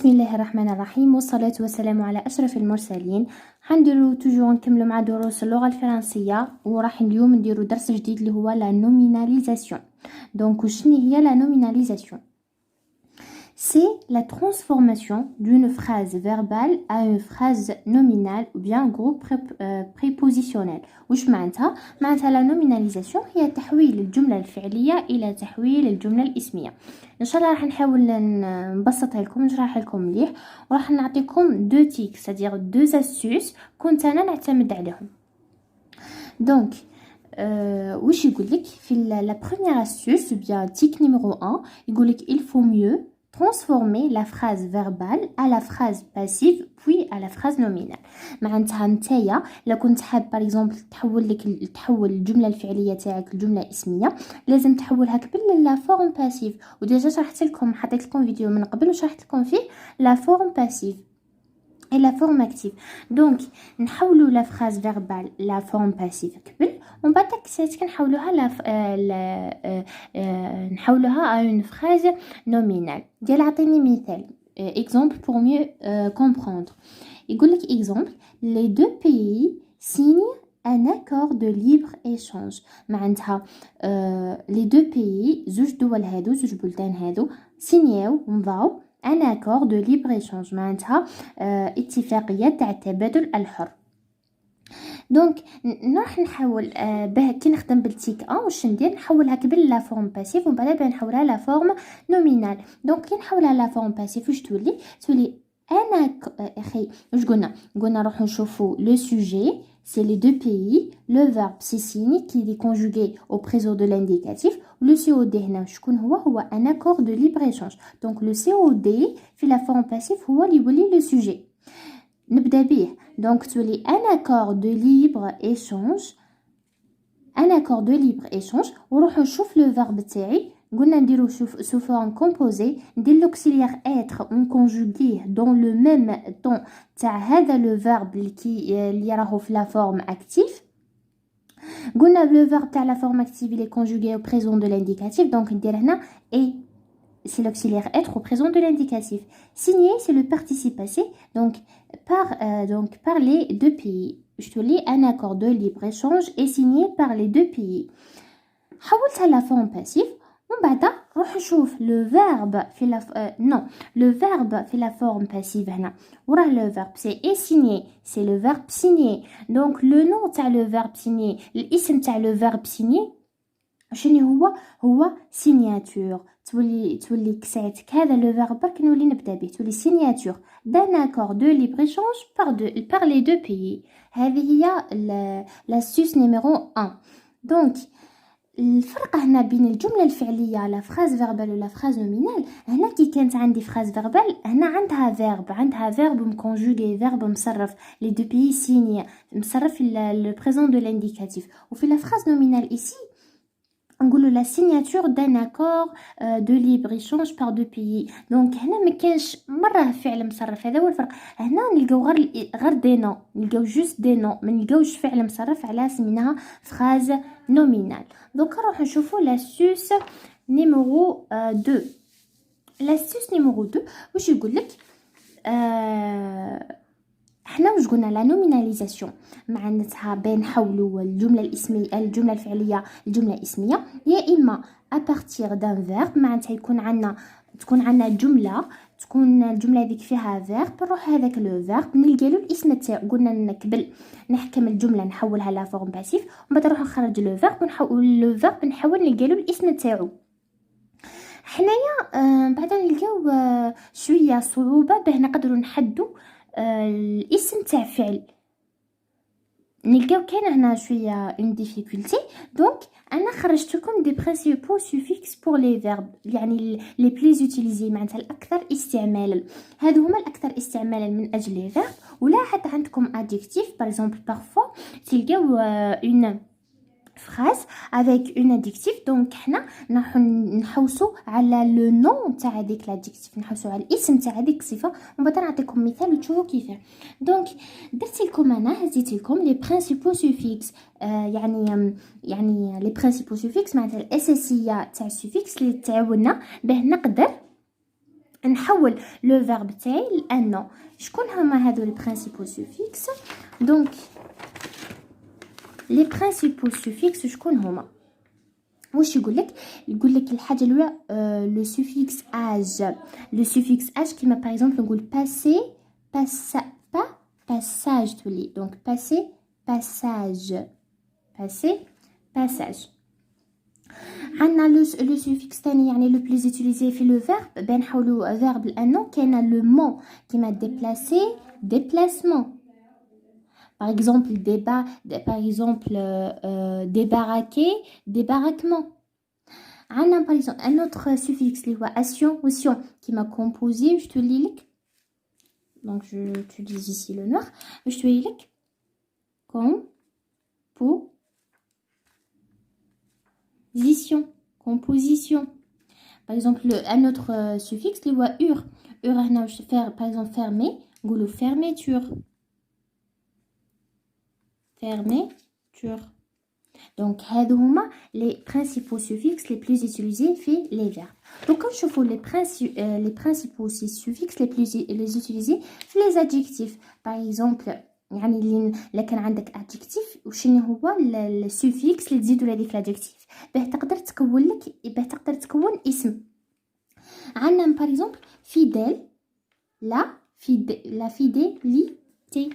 بسم الله الرحمن الرحيم والصلاة والسلام على أشرف المرسلين. حنديرو توجور نكملو مع دروس اللغة الفرنسية، وراح اليوم نديرو درس جديد اللي هو لا نوميناليزاسيون. دونك شنو هي لا نوميناليزاسيون؟ C'est la transformation d'une phrase verbale à une phrase nominale ou bien groupe prépositionnel. وش معناتها؟ معناتها la nominalisation هي تحويل الجملة الفعلية إلى تحويل الجملة الاسمية. إن شاء الله راح نحاول نبسطها لكم، نشرح لكم مليح، وراح نعطيكم دو تيك c'est-à-dire deux astuces كنت أنا نعتمد عليهم. دونك وش يقول لك في la première astuce ou bien tic numéro 1 يقول لك il faut mieux transformer la phrase verbale à la phrase passive puis à la phrase nominale. معناتها نتايا لو كنت حاب باغ اكزومبل تحول الجمله الفعليه تاعك لجمله اسميه، لازم تحولها قبل لا فورم باسيف. وديجا شرحت لكم، حطيت لكم فيديو من قبل وشرحت لكم فيه لا فورم باسيف et la forme active. Donc نحولوا la phrase verbale la forme passive قبل، ومن بعد نحولوها نحولوها à une phrase nominale. ديال عطيني مثال exemple pour mieux comprendre. يقول لك exemple les deux pays signent un accord de libre-échange. معناتها les deux pays زوج دول هادو، زوج بلدان هادو سينياو ومضاو un accord de libre-échange. معناتها اتفاقية تاع التبادل الحر. دونك راح نحاول كي نخدم بالتيك واش ندير، نحولها قبل لا فورم باسيف ومن بعد نحولها لا فورم نومينال. دونك كي نحولها لا فورم باسيف واش تولي انا اخي واش قلنا نروح نشوفوا لو سوجي c'est les deux pays, le verbe c'est signé qui est conjugué au présent de l'indicatif. Le COD هنا شكون هو un accord de libre-échange. Donc le COD في la forme passive هو اللي يولي le sujet. نبدا به. Donc تولي un accord de libre-échange, un accord de libre-échange. ونروح نشوف le verbe تاعي، قلنا نديرو sous forme composée، ندير l'auxiliaire être conjugué dans le même temps تاع هذا le verbe اللي راهو في la forme active. قلنا le verbe تاع la forme active il est conjugué au présent de l'indicatif، donc ندير هنا et c'est l'auxiliaire être au présent de l'indicatif. Signé c'est le participe passé, donc par les deux pays. Je te lis un accord de libre-échange est signé par les deux pays. حولتها la forme passive. ومن بعد نروح نشوف لو فيرب في لو فيرب في لا فورم باسيف هنا، وراه لو فيرب سي اي سيني، سي لو فيرب سيني. دونك لو نو تاع لو فيرب سيني، الاسم تاع لو فيرب سيني شنو هو سينياتور. تولي كسعتك هذا لو فيرب برك نولي نبدا به، تولي سينياتور دان اكور دو ليبر ايشانج بار لي دو بيي. هذه هي لاستيوس نيميرو 1. دونك الفرق هنا بين الجملة الفعلية لا فراز فيربال ولا فراز نومينال، هنا كي كانت عندي فراز فيربال هنا عندها فيرب مكونجوغي، فيرب مصرف لي دو بيي سيني مصرف لو بريزون دو لانديكاتيف. وفي لا فراز نومينال ايسي نقولوا لا سيناتور دان اكور دو ليبر ايشانج بار دو بيي. دونك هنا ما كانش مره فعل مصرف، هذا هو الفرق. هنا نلقاو غير دي نو، نلقاو جوست دي نو، ما نلقاوش فعل مصرف، على سميناها فراز نومينال. دونك نروح نشوفوا لاستيوس نيميرو 2. لاستيوس نيميرو 2 واش يقول لك؟ احنا واش قلنا لا نوميناليزاسيون معناتها بين نحولوا الجمله الاسميه الجمله الفعليه الجمله اسميه، يا اما ابارتير دان فيرب، معناتها تكون عندنا جمله، تكون الجمله هذيك فيها فيرب، نروح هذاك لو فيرب نلقى له الاسم تاعو. قلنا قبل نحكم الجمله نحولها لا فورم باسيف، ومن بعد نروح نخرج لو فيرب ونحول لو فيرب نحاول نلقى له الاسم تاعو. حنايا بعد نلقاو شويه صعوبه باه نقدروا نحدوا الاسم تاع فعل، نلقاو كاين هنا شويه اون ديفيكولتي. دونك انا خرجت لكم دي برينسيبو سوفيكس بور لي فيرب، يعني لي بليز يوتيليزي، معناتها الاكثر استعمالا. هادو هما الاكثر استعمالا من اجل لي فيرب. ولا حتى عندكم ادجكتيف باغ اكزومبل بارفو تلقاو اون phrase avec une adjectif. donc حنا نحوسوا على لو نون تاع هذيك الادجكتيف، نحوسوا على الاسم تاع هذيك الصفه، ومن بعد نعطيكم مثال وتشوفوا كيفاه. دونك درت لكم انا هزيت لكم لي برينسيبو سوفيكس، يعني لي برينسيبو سوفيكس معناتها الاساسيه تاع السوفيكس اللي تعاوننا باه نقدر نحول لو فيرب تاعي لانو. شكون هما هادو لي برينسيبال سوفيكس؟ دونك لي برينسيبال سوفيكس شكون هما؟ واش يقول لك الحاجه الاولى لو سوفيكس اج. لو سوفيكس اج كيما باغ اكزومبل نقول باسي باساج تولي دونك باسي باساج باساج. عندنا لو سوفيكس ثاني يعني لو بلوز يوتيليزي في لو فيرب بين نحولوا فيرب لانو كاين لو مون كيما ديبلاسي ديبلاسمون. par exemple par exemple débarraquer débarraquement. عندنا par exemple un autre suffixe اللي هو action كيما composé. je te lis لك donc je utilise ici le noir. je te lis لك composition. par exemple un autre suffixe اللي هو ur هنا واش faire par exemple fermer نقولوا fermeture. Donc, هادو هما les principaux suffixes les plus utilisés في les verbes. Donc, quand je fais les principaux suffixes les utilisés في les adjectifs. Par exemple, يعني اللي كان عندك adjectif وشنو هو السوفيكس اللي تزيدوا لهذيك الادجكتيف باه تقدر تكون اسم. عندنا par exemple fidèle la fidélité.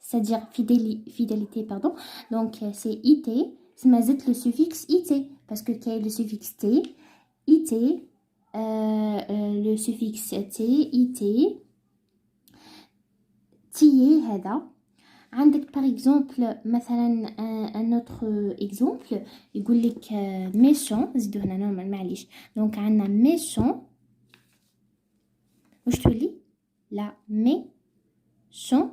c'est-à-dire fidélité, pardon. Donc, c'est IT. C'est le suffixe IT. Parce que quel est le suffixe T? IT. Le suffixe T, IT. TI, هذا. عندك par exemple, مثلا un autre exemple. يقول لك méchant. زيدو هنا نورمال معليش. Donc, عندنا méchant. واش تولي؟ لا méchant.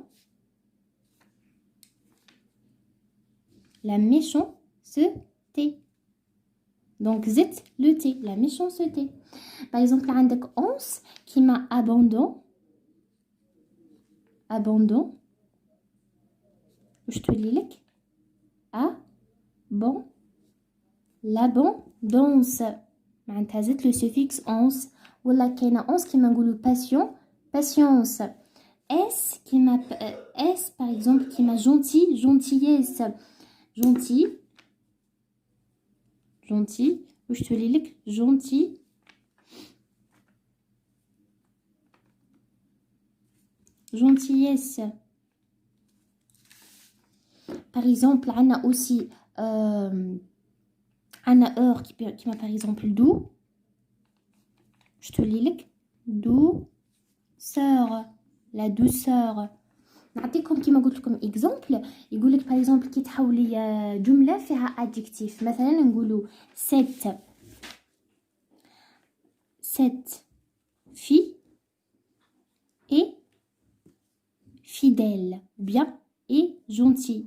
La méchanceté. Donc, zit le T, la méchanceté. Par exemple, عندك ons qui m'a abandon. Je te lis لك l'abondance. معناتها زت le suffixe ons. ولا كاينه ons كيما نقولوا patience. S qui m'a S par exemple qui m'a gentillesse. Gentil. Ou je te lis لك gentillesse. Par exemple, on a aussi عندنا heure qui m'a par exemple doux. Je te lis لك douceur. La douceur. نعطيكم كيما قلت لكم اكزامبل. يقول لك باغ اكزومبل كي تحولي جمله فيها ادجكتيف مثلا نقولوا cette fille est fidèle bien et gentille.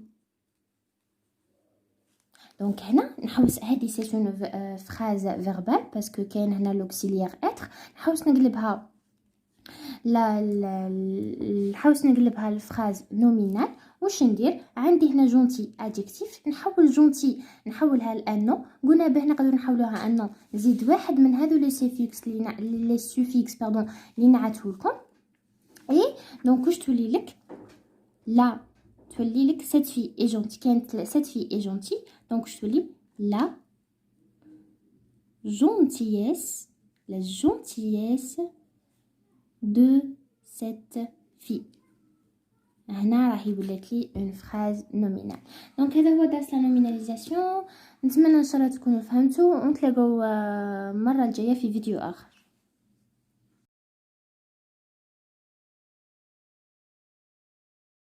دونك هنا نحوس هذه سي اون فراز فيربال باسكو كاين هنا لوكسيليير اتر. نحوس نقلبها نحوس نقلبها الفراز نومينال. واش ندير؟ عندي هنا جونتي ادجكتيف نحول جونتي نحولها لانو. قلنا باه نقدر نحولوها انو نزيد واحد من هذو لي سوفيكس لي سوفيكس باردون اللي نعتو لكم. اي دونك واش تولي لك؟ لا تولي لك cette fille est gentille. كانت cette fille est gentille دونك واش تولي؟ la gentillesse de cette fille. هنا راح يولات لي اون فراز نومينال. دونك هذا هو درس لا نوميناليزاسيون. نتمنى ان شاء الله تكونوا فهمتوا ونتلاقوا مره الجايه في فيديو اخر.